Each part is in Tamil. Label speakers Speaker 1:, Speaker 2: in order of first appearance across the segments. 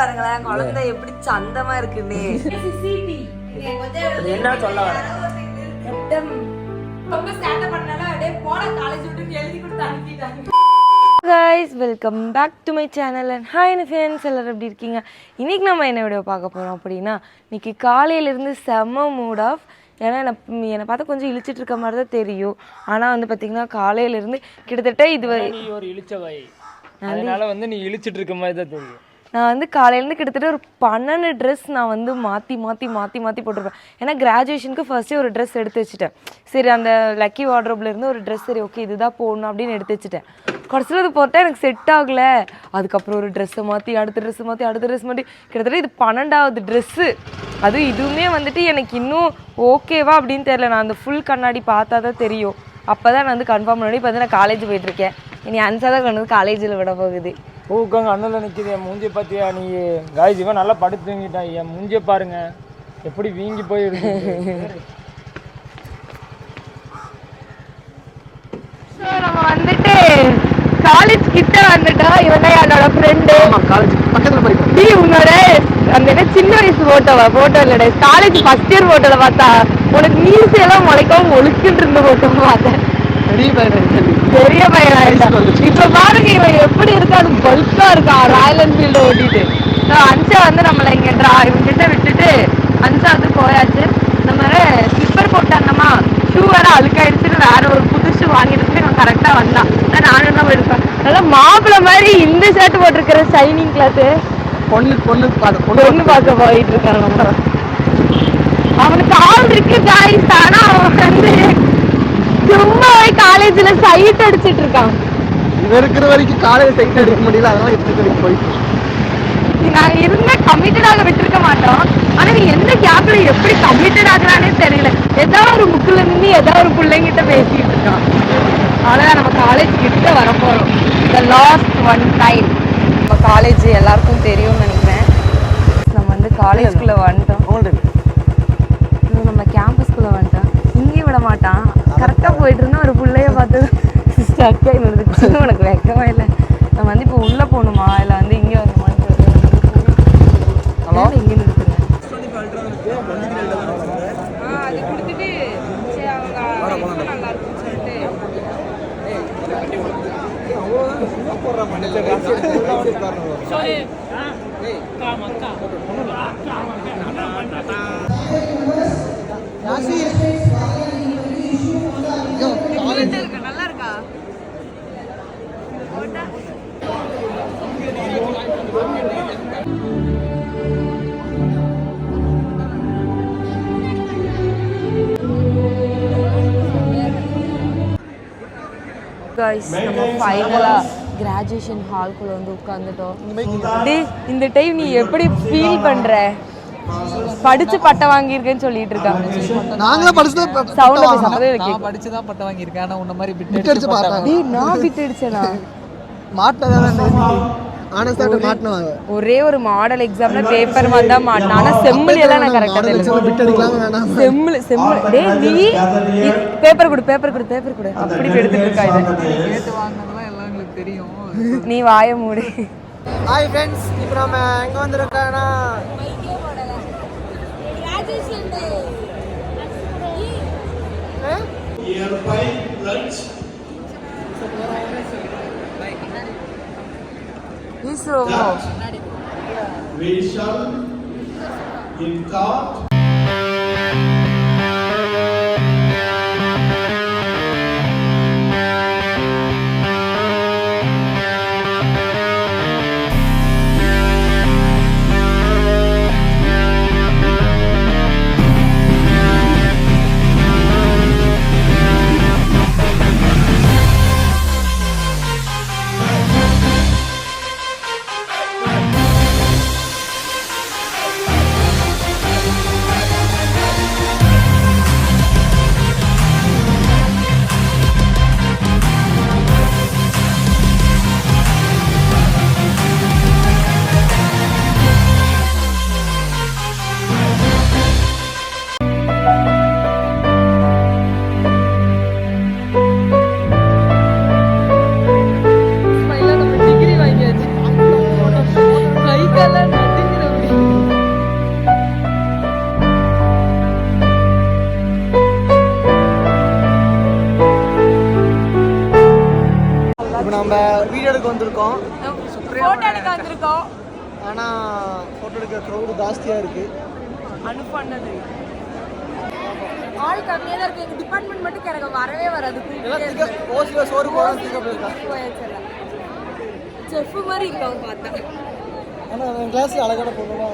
Speaker 1: பாருங்களேன் குழந்தை எப்படி சந்தமா இருக்குன்னு. என்ன சொல்ல வர ரொம்ப சேட்டை பண்ணனால அப்படியே போட காலேஜ் விட்டு எழுதி கொடுத்து அனுப்பிட்டாங்க. guys welcome back to my channel and hi friends எல்லாரும் எப்படி இருக்கீங்க? இன்னைக்கு நம்ம என்ன வீடியோ பார்க்க போறோம் அப்படின்னா இன்னைக்கு காலையில இருந்து செம்ம மூட் ஆஃப். ஏன்னா என்னை பார்த்தா கொஞ்சம் இழிச்சிட்டு இருக்க மாதிரி தான் தெரியும். ஆனால் வந்து பார்த்தீங்கன்னா காலையிலேருந்து கிட்டத்தட்ட இது
Speaker 2: ஒரு இழிச்சவை அதனால வந்து நீ இழிச்சிட்டு இருக்க மாதிரி தான் தெரியும்.
Speaker 1: நான் வந்து காலையிலேருந்து கிட்டத்தட்ட ஒரு 12 ட்ரெஸ் நான் வந்து மாற்றி போட்டிருப்பேன். ஏன்னா கிராஜுவேஷனுக்கு ஃபர்ஸ்ட்டே ஒரு ட்ரெஸ் எடுத்து வச்சுட்டேன். சரி அந்த லக்கி வார்ட்ரோப்ல இருந்து ஒரு ட்ரெஸ் சரி ஓகே இதுதான் போடணும் அப்படின்னு எடுத்து வச்சுட்டேன். கடைசியில் அது போட்டால் எனக்கு செட் ஆகலை. அதுக்கப்புறம் ஒரு ட்ரெஸ்ஸை மாற்றி அடுத்த ட்ரெஸ் மாற்றி கிட்டத்தட்ட இது 12வது ட்ரெஸ்ஸு. அதுவும் இதுவுமே வந்துட்டு எனக்கு இன்னும் ஓகேவா அப்படின்னு தெரியல. நான் அந்த ஃபுல் கண்ணாடி பார்த்தா தான் தெரியும். அப்போ தான் நான் வந்து கன்ஃபார்ம் பண்ணி இப்போ வந்து நான் காலேஜ் போயிட்டுருக்கேன். இனி அன்சா தான் கொண்டு வந்து காலேஜில் விட போகுது.
Speaker 2: பூக்காங்க அண்ணல நிற்கிது. என் மூஞ்சியை பார்த்தியா நீ? காய்ஸ் இவன் நல்லா படுத்து தூங்கிட்டான். என் மூஞ்சியை பாருங்க எப்படி வீங்கி போயிருக்கு.
Speaker 1: நம்ம வந்துட்டு காலேஜ் கிட்ட வந்துட்டோம். இவன் தான் என்னோட ஃப்ரெண்டு.
Speaker 2: காலேஜ் பக்கத்தில் போயிட்டோம்.
Speaker 1: நீ உன்னோட அந்த சின்ன வயசு ஃபோட்டோ இல்லைடா காலேஜ் ஃபர்ஸ்ட் இயர் ஃபோட்டோவில் பார்த்தா உனக்கு மீல்ஸ் எல்லாம் முளைக்கவும் ஒழுக்கிட்டு இருந்த ஃபோட்டோ பார்த்தேன். பெரிய பையன் ஆயிட்டான். இப்ப பாருங்க இவன் எப்படி இருக்காது பல்கா இருக்கான் ராயல் என்ஃபீல்டு ஓட்டிட்டு. அன்சா வந்து நம்மள இங்க இவங்கிட்ட விட்டுட்டு அன்சா வந்து போயாச்சு. நம்ம ஸ்லிப்பர் போட்டாங்கம்மா ஷூ வேற அழுக்காயிடுச்சுன்னு வேற ஒரு புது ஷூ வாங்கிட்டு இவன் கரெக்டா வந்தான். நானும் தான் போயிருப்பேன். நல்லா மாப்பிள்ள மாதிரி இந்த ஷர்ட் போட்டிருக்கிற ஷைனிங் கிளாத் பொண்ணு பார்க்க போயிட்டு இருக்கான். நம்ம அவனுக்கு ஆள் இருக்கு காய்ஸ். ஆனா அவன் வந்து சும்மா காலேஜ்ல சைட் அடிச்சிட்டு இருக்கான்.
Speaker 2: இவன் இருக்கிற வரைக்கும் காலேஜ் சைட் அடிக்க முடியல. அதனால இப்படி போயிட்டு
Speaker 1: நான் இருந்த கமிட்டடாக விட்டுருக்க மாட்டோம். ஆனா நீ எந்த கேப்ல எப்படி கமிட்டட் ஆகுறானே தெரியல. ஏதாவது ஒரு முக்குல நின்று ஏதாவது ஒரு பிள்ளைங்கிட்ட பேசிட்டு இருக்கான். அவ்வளவுதான் நம்ம காலேஜ் கிட்ட வரப்போறோம். The last one time. நம்ம காலேஜ் எல்லாருக்கும் தெரியும்னு நினைக்கிறேன். நம்ம வந்து காலேஜ்குள்ள வந்துட்டோம். நம்ம கேம்பஸ்குள்ள வந்துட்டோம். இங்கேயும் விட மாட்டான். கரெக்டாக போயிட்டு இருந்தா ஒரு பிள்ளைய பார்த்து ஸ்டக்கா இருந்துச்சு. உனக்கு வெக்கமா இல்லை? நம்ம வந்து இப்போ உள்ளே போகணுமா இல்லை வந்து இங்கே வரணுமான்னு இங்கே நிறுத்துங்க. அது கொடுத்துட்டு சரி அவங்க நல்லா இருக்குன்னு சொல்லிட்டு நல்லா இருக்கா? Guys, நம்ம ஃபைனலா கிராஜுவேஷன் ஹால்குள்ள வந்து உட்கார்ந்துட்டோம். இந்த டைம் நீ எப்படி ஃபீல் பண்ற? படிச்சு பட்டம் வாங்கியிருக்கேன்னு சொல்லிட்டு இருக்காங்க.
Speaker 3: நாங்களும் படிச்சு
Speaker 1: தான்
Speaker 3: பட்டம் வாங்கியிருக்கேன். ஆனா உன்ன மாதிரி பிட் அடிச்சு பார்த்தேன்.
Speaker 1: டேய் நான் பிட் அடிச்சேனா?
Speaker 3: மாட்டனதானே
Speaker 1: ஒரே ஒரு மாடல் எக்ஸாம்ல பேப்பர் வந்தா மாட்டேன். ஆனா செம்மில் எல்லாம் நான் கரெக்டா எழுதுவேன். செம்மில் டேய் நீ பேப்பர் கொடு அப்படி எடுத்துட்டு இருக்கா. இதை
Speaker 3: கேட்டு வாங்கினதெல்லாம் எல்லாம் உங்களுக்கு தெரியும்.
Speaker 1: நீ வாய மூடு.
Speaker 3: ஹாய் ஃப்ரெண்ட்ஸ், இப்போ நம்ம எங்க வந்திருக்கோம்னா
Speaker 4: we shall in court
Speaker 3: photo எடுக்கிற க்ரௌடு ஜாஸ்தியாக இருக்குது.
Speaker 1: அனுப்பாண்டது ஆள் கம்மியாக தான் இருக்கு. எங்கள் டிபார்ட்மெண்ட் மட்டும் எனக்கு வரவே வராது.
Speaker 3: கோசில் சோறு போயிருக்கா.
Speaker 1: செஃப் மாதிரி இருக்காங்க பார்த்தேன்.
Speaker 3: ஆனால் என் கிளாஸில் அழகான பொண்ணுனா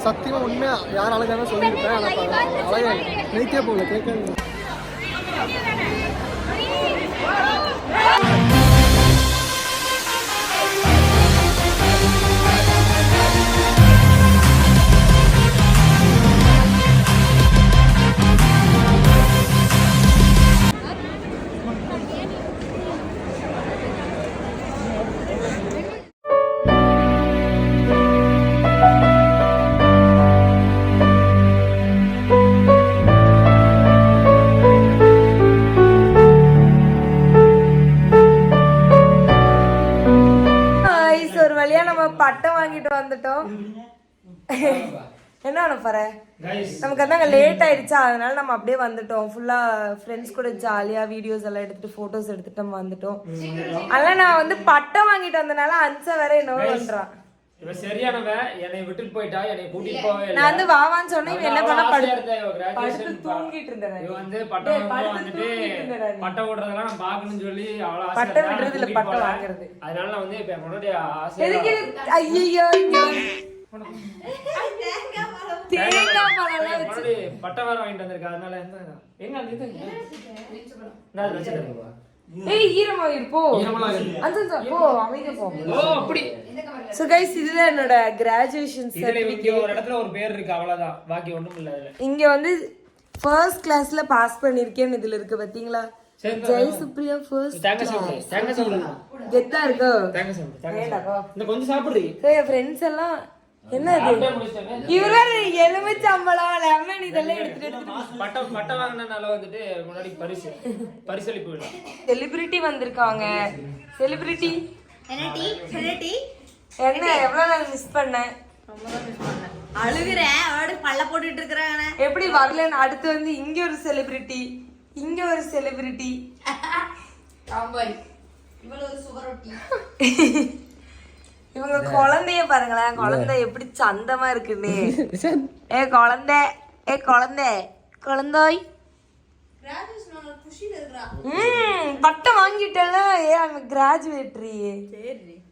Speaker 3: சத்தியமாக உண்மையாக யார் அழகான சொல்லியிருப்பேன். ஆனால் அழகாக நைட்டே போகல கேட்க.
Speaker 1: பட்டம் வாங்கிட்டு வந்துட்டோம். என்ன பண்ண போற? நமக்கு அதாங்க லேட் ஆயிடுச்சா, அதனால நம்ம அப்படியே வந்துட்டோம். ஃபுல்லா ஃப்ரெண்ட்ஸ் கூட ஜாலியா வீடியோஸ் எல்லாம் எடுத்துட்டு போட்டோஸ் எடுத்துட்டு நம்ம வந்துட்டோம். அதனால நான் வந்து பட்டம் வாங்கிட்டு வந்தனால அன்சா வேற என்னவோ பண்றான்.
Speaker 2: இவ சரியானவ, என்னை விட்டுட்டு போயிட்டா, என்னை கூட்டிட்டு போவே இல்ல.
Speaker 1: நான் வந்து வாவான்னு சொன்னேன், இவன் என்ன பண்ண
Speaker 2: படுத்து
Speaker 1: தூங்கிட்டு இருந்தேன்.
Speaker 2: இவ வந்து பட்டம் வந்துட்டு பட்டம் ஓடுறதெல்லாம் நான் பாக்கணும்னு சொல்லி அவ்வளவு ஆசை.
Speaker 1: பட்டம் விடுறது இல்ல, பட்டம் வாங்குறது.
Speaker 2: அதனால நான் வந்து இப்ப என்னோட ஆசை
Speaker 1: எதுக்கு ஐயோ தேங்காய் பழம் வச்சு
Speaker 2: பட்டம் வேற வாங்கிட்டு வந்திருக்கா. அதனால எங்க அந்த
Speaker 1: ஏய் ஈரமா இருப்போ அந்த போ அமைதியா போ.
Speaker 2: ஓ அப்படி.
Speaker 1: சோ गाइस இதுதான் என்னோட கிராஜுவேஷன் சர்டிபிகேட்.
Speaker 2: ஒரு இடத்துல ஒரு பேர் இருக்கு, அவ்வளவுதான், பாக்கி ஒண்ணும் இல்ல அதுல.
Speaker 1: இங்க வந்து ஃபர்ஸ்ட் கிளாஸ்ல பாஸ் பண்ணிருக்கேன்னு இதுல இருக்கு பாத்தீங்களா? ஜெய் சுப்ரியா ஃபர்ஸ்ட்.
Speaker 2: தேங்காய் சாப்பிடு.
Speaker 1: கெத்தா இருக்கு.
Speaker 2: தேங்காய் சாப்பிடு. இந்த கொஞ்சம் சாப்பிடுறீ.
Speaker 1: என் ஃப்ரெண்ட்ஸ் எல்லாம் என்ன இது இவர எலுமிச்சம்பழம் லெமன் இதெல்லாம் எடுத்துட்டு
Speaker 2: பட்டம் வாங்கினால வந்துட்டு முன்னாடி பரிசளிப்பு விழா.
Speaker 1: செலிபிரிட்டி வந்திருக்காங்க. செலிபிரிட்டி
Speaker 5: என்ன டீ
Speaker 1: என்ன எவ்வளவு நாள் மிஸ் பண்ணேன்.
Speaker 5: அழுகுறேன் அவட பல்ல போட்டுட்டு இருக்கறானே.
Speaker 1: எப்படி வரலன்னு அடுத்து வந்து இங்க ஒரு செலிபிரிட்டி, இங்க ஒரு செலிபிரிட்டி.
Speaker 5: காம்பாய் இவ்வளவு ஒரு சுகர் ரொட்டி.
Speaker 1: இவங்க குழந்தைய பாருங்களேன், குழந்தை எப்படி சந்தமா இருக்குன்னு. ஏ குழந்தை, ஏ குழந்தை, குழந்தாய் பட்டம் வாங்கிட்டல. ஏ அவன் கிராஜுவேட்ரி.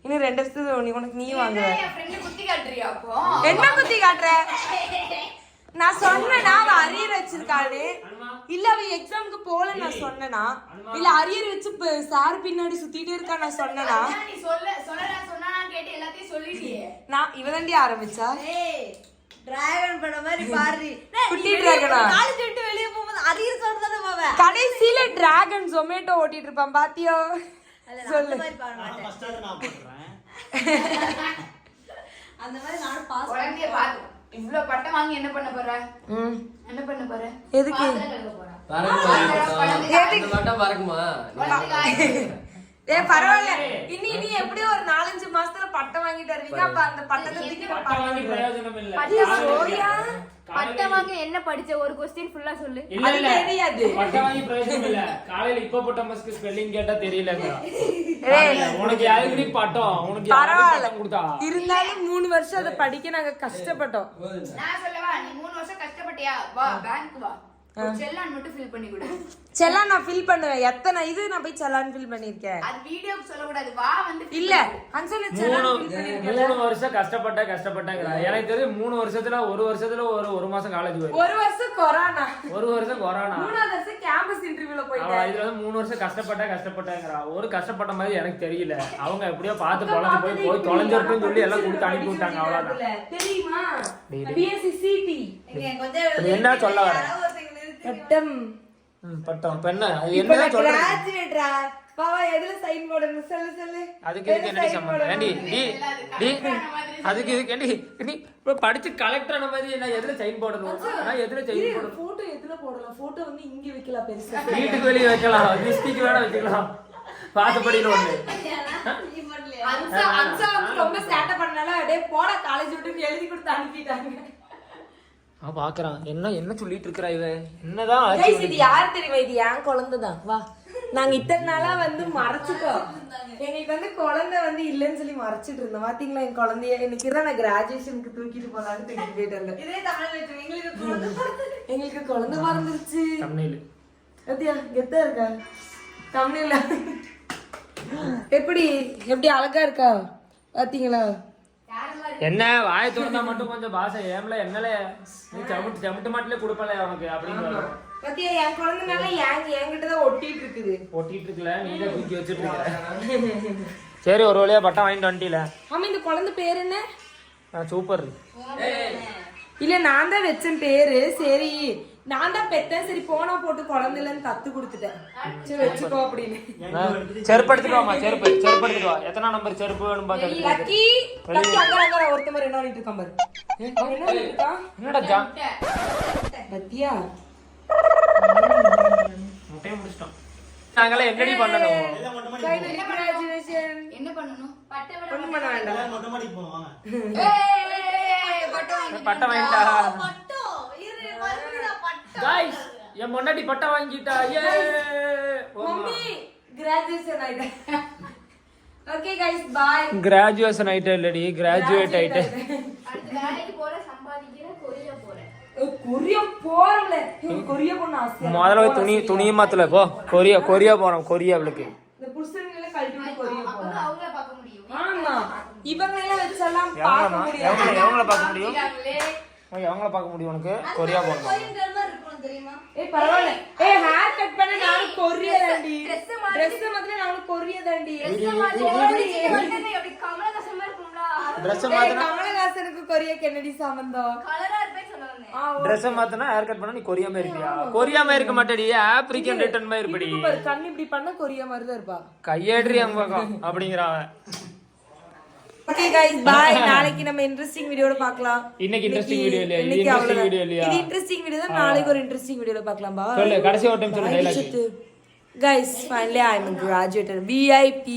Speaker 1: இன்னும் 2 வருஷத்துக்கு உனக்கு நீ வாங்குவ. என்ன குத்தி காட்டுற? நான் சொன்னேனா அவ அரியர் வச்சிருக்காளு, இல்ல அவ எக்ஸாமுக்கு போல நான் சொன்னேனா, இல்ல அரியர் வச்சு சார் பின்னாடி சுத்திட்டே இருக்கா நான் சொன்னேனா? நான் இவதாண்டி ஆரம்பிச்சா
Speaker 5: டிராகன் படம் மாதிரி பாரு.
Speaker 1: குட்டி டிராகனா
Speaker 5: காலேஜ் விட்டு வெளிய போகும்போது அரியர் சொல்றதே பாவ.
Speaker 1: கடைசில டிராகன் ஜொமேட்டோ ஓட்டிட்டு இருப்பான் பாத்தியோ? சொல்லு.
Speaker 5: அந்த மாதிரி நானும் பாஸ்
Speaker 6: இவ்ளோ பட்டம் வாங்கி என்ன பண்ண போற? என்ன பண்ண போற?
Speaker 1: எதுக்கு? ஏ பரவாயில்ல, இனி எப்படி ஒரு 4-5 மாசத்துல பட்டம் வாங்கிட்டு வருவீங்க. அப்ப அந்த பட்டத்தை
Speaker 6: பட்டம் வாங்க என்ன படிச்ச? ஒரு क्वेश्चन ஃபுல்லா சொல்லு.
Speaker 1: அது தெரியாது.
Speaker 2: பட்டம் வாங்கி பிரயோஜனம் இல்ல. காலையில ஹிப்போபோட்டமஸ்க்கு ஸ்பெல்லிங் கேட்டா தெரியலங்க. உனக்கு யாருக்கு பட்டம்? உனக்கு
Speaker 1: பரவாயில்ல
Speaker 2: கொடுத்தா
Speaker 1: இருந்தாலும் 3 வருஷம் அதை படிக்க நாங்க கஷ்டப்பட்டோம்.
Speaker 6: நான் சொல்லவா? நீ 3 வருஷம் கஷ்டப்பட்டியா? வா பேங்க் வா. செல்லான் மட்டும் ஃபில் பண்ணி கொடு.
Speaker 1: செல்லான் நான் ஃபில் பண்ணுவேன். எத்தனை இது நான் போய் செல்லான் ஃபில் பண்ணிருக்கேன்.
Speaker 6: அது வீடியோக்கு சொல்ல கூடாது. வா வந்து
Speaker 1: இல்ல அன்சல செல்லான் ஃபில் பண்ணிருக்கேன்.
Speaker 2: 3 வருஷம் கஷ்டப்பட்டேங்கறா. எனக்கு தெரியும் 3 வருஷத்துல ஒரு வருஷத்துல ஒரு மாசம் காலேஜ் போய்.
Speaker 1: ஒரு வருஷம் கொரோனா.
Speaker 2: ஒரு வருஷம் கொரோனா.
Speaker 1: 3வது வருஷம் கேம்பஸ் இன்டர்வியூல போயிட்டேன்.
Speaker 2: இதுல வந்து 3 வருஷம் கஷ்டப்பட்டேங்கறா. ஒரு கஷ்டப்பட்ட மாதிரி எனக்கு தெரியல. அவங்க எப்படியோ பார்த்து பொளந்து போய் தொலைஞ்சிரட்டும்னு சொல்லி எல்லாம் கொடுத்து அனுப்பி விட்டாங்க. அவ்வளவுதான்.
Speaker 1: தெரியுமா? பிஎஸ்சி சிடி
Speaker 2: என்ன சொல்ல வர?
Speaker 1: பட்டம்
Speaker 2: பட்டம் பெண்ண
Speaker 1: என்ன சொல்ற? கிராஜுவேட்ரா பாவா எதுல சைன் போடணும் சொல்லு.
Speaker 2: அதுக்கு இதுக்கு என்ன சம்பந்தம்? ஏண்டி அதுக்கு இதுக்கு ஏண்டி நீ படிச்சு கலெக்டர் ஆன மாதிரி நான் எதுல சைன் போடணும்? நான் எதுல சைன் போடணும்?
Speaker 1: போட்டோ எதுல போடலாம்? போட்டோ வந்து இங்க வைக்கலாம், பெருசா
Speaker 2: வீட்டுக்கு வெளிய வைக்கலாம், டிஸ்ட்ரிக்ட் வேணா வச்சுக்கலாம், பாசப்படியில ஒண்ணு.
Speaker 1: அன்சா வந்து ரொம்ப சேட்டை பண்ணனால அப்படியே போட காலேஜ் விட்டு எழுதி கொடுத்து அனுப்பிட்டாங்க.
Speaker 2: பாக்குறான் என்ன சொல்லிட்டு இருக்கா இவ? என்னதான்
Speaker 1: இது யார் தெரியுமா? இது என் குழந்தைதான். வா நாங்க இத்தனை நாளா வந்து மறைச்சிட்டோம். எங்களுக்கு வந்து குழந்தை வந்து இல்லைன்னு சொல்லி மறைச்சிட்டு இருந்தோம். பாத்தீங்களா என் குழந்தைய இன்னைக்கு தான் நான் கிராஜுவேஷனுக்கு தூக்கிட்டு போலான்னு தூக்கிட்டு போயிட்டு இருந்தேன்.
Speaker 5: இதே தமிழ்
Speaker 1: எங்களுக்கு குழந்தை பிறந்துருச்சு.
Speaker 2: தமிழ்
Speaker 1: அப்படியா கெத்தா இருக்கா தமிழ்ல? எப்படி எப்படி அழகா இருக்கா பாத்தீங்களா?
Speaker 2: என்ன வாயை திறந்தா மட்டும் கொஞ்சம் பாசை ஏம்ல என்னல நீ சமுட்டு மாட்டிலே கொடுப்பல அவனுக்கு அப்படின்னு
Speaker 1: பாத்தியா என் குழந்தைனால என்கிட்டதான் ஒட்டிட்டு இருக்குது.
Speaker 2: ஒட்டிட்டு இருக்கல நீங்க தூக்கி வச்சிட்டு இருக்க. சரி ஒரு வழியா பட்டம் வாங்கிட்டு வந்துட்டீல.
Speaker 1: ஆமா இந்த குழந்தை பேர் என்ன?
Speaker 2: சூப்பர்.
Speaker 1: இல்ல நான் தான் வச்சேன் பேரு. சரி நான் தான் பெத்தேன். சரி போனா போட்டு குழந்தை இல்லன்னு தத்து கொடுத்துட்டேன். சரி வச்சுக்கோ அப்படின்னு.
Speaker 2: செருப்பு எடுத்துட்டு வாமா. செருப்பு எடுத்துட்டு வா. எத்தனை நம்பர் செருப்பு வேணும் பாத்து.
Speaker 1: லக்கி லக்கி அங்க ஒருத்த மாதிரி என்ன பண்ணிட்டு இருக்கான் பாரு. அவன் என்ன பண்ணிட்டு இருக்கான்?
Speaker 2: என்னடா ஜா
Speaker 1: பத்தியா
Speaker 2: முட்டையை முடிச்சிட்டோம். நாங்களே என்னடி பண்ணணும்?
Speaker 6: என்ன பண்ணணும்?
Speaker 1: ஒண்ணும் பண்ண வேண்டாம்.
Speaker 3: மொட்டை மாடிக்கு போவோம்.
Speaker 2: பட்டம் வாங்கிட்டா गाइस என் முன்னாடி பட்டம் வாங்கிட்டா. ஏ
Speaker 1: மம்மி கிராஜுவேஷன் ஆயிட்டா. Okay guys bye.
Speaker 2: கிராஜுவேஷன் ஆயிட்டா இல்லடி கிராஜுவேட் ஆயிட்டா.
Speaker 6: அடுத்து வேலைக்கு போற சம்பாதிக்கிற கொரியா போறேன்.
Speaker 1: கொரியா போறல. கொரியா போன ஆசை.
Speaker 2: முதல்ல போய் துணியை மாத்தல போ. கொரியா போறோம். கொரியாவுக்கு
Speaker 1: இந்த புருஷன்கள கழட்டி கொரியா போறோம்.
Speaker 6: அவங்கள பார்க்க முடியும்.
Speaker 1: ஆமா இவங்க எல்லாம் வச்சலாம் பார்க்க முடியாது.
Speaker 2: எவங்கள பார்க்க முடியும்? எவங்கள பார்க்க முடியும் உனக்கு? கொரியா போறோம்.
Speaker 5: தெரியுமா?
Speaker 1: ஏய் பரவாயில்ல. ஏய் ஹேர் கட் பண்ண நான் கொரியா தாண்டி. Dress மாதிரி நான் கொரியா தாண்டி.
Speaker 6: அப்படி கமலஹாசன் மாதிரி இருக்கும்டா.
Speaker 2: Dress
Speaker 1: ஏய்
Speaker 2: மாத்தனா
Speaker 1: கமலஹாசனுக்கு கொரியா கென்னடி சம்பந்தம்.
Speaker 6: கலரா இருப்பேன்னு சொன்னேன்.
Speaker 2: Dress மாத்தனா ஹேர் கட் பண்ணா நீ கொரியா மாதிரி இருப்பியா? கொரியா மாதிரி இருக்க மாட்டேடி. ஆப்பிரிக்கன் ரிட்டர்ன் மாதிரி இருப்படி.
Speaker 1: பாரு கண்ணு இப்படி பண்ண கொரியா மாதிரி தான் இருப்பா.
Speaker 2: கையேட்ரி அங்க பக்கம் அப்படிங்கறான்.
Speaker 1: Okay guys by. நாளைக்கு நம்ம இன்ட்ரஸ்டிங் வீடியோல பார்க்கலாம்.
Speaker 2: இன்னைக்கு இன்ட்ரஸ்டிங் வீடியோ இல்லையா? இது இன்ட்ரஸ்டிங் வீடியோ இல்லையா?
Speaker 1: இது இன்ட்ரஸ்டிங் வீடியோ தான். நாளைக்கு ஒரு இன்ட்ரஸ்டிங் வீடியோல பார்க்கலாம் பா.
Speaker 2: சொல்லு கடைசி ஒரு டைம் சொல்லு dialogue.
Speaker 1: Guys finally I am a graduated VIP.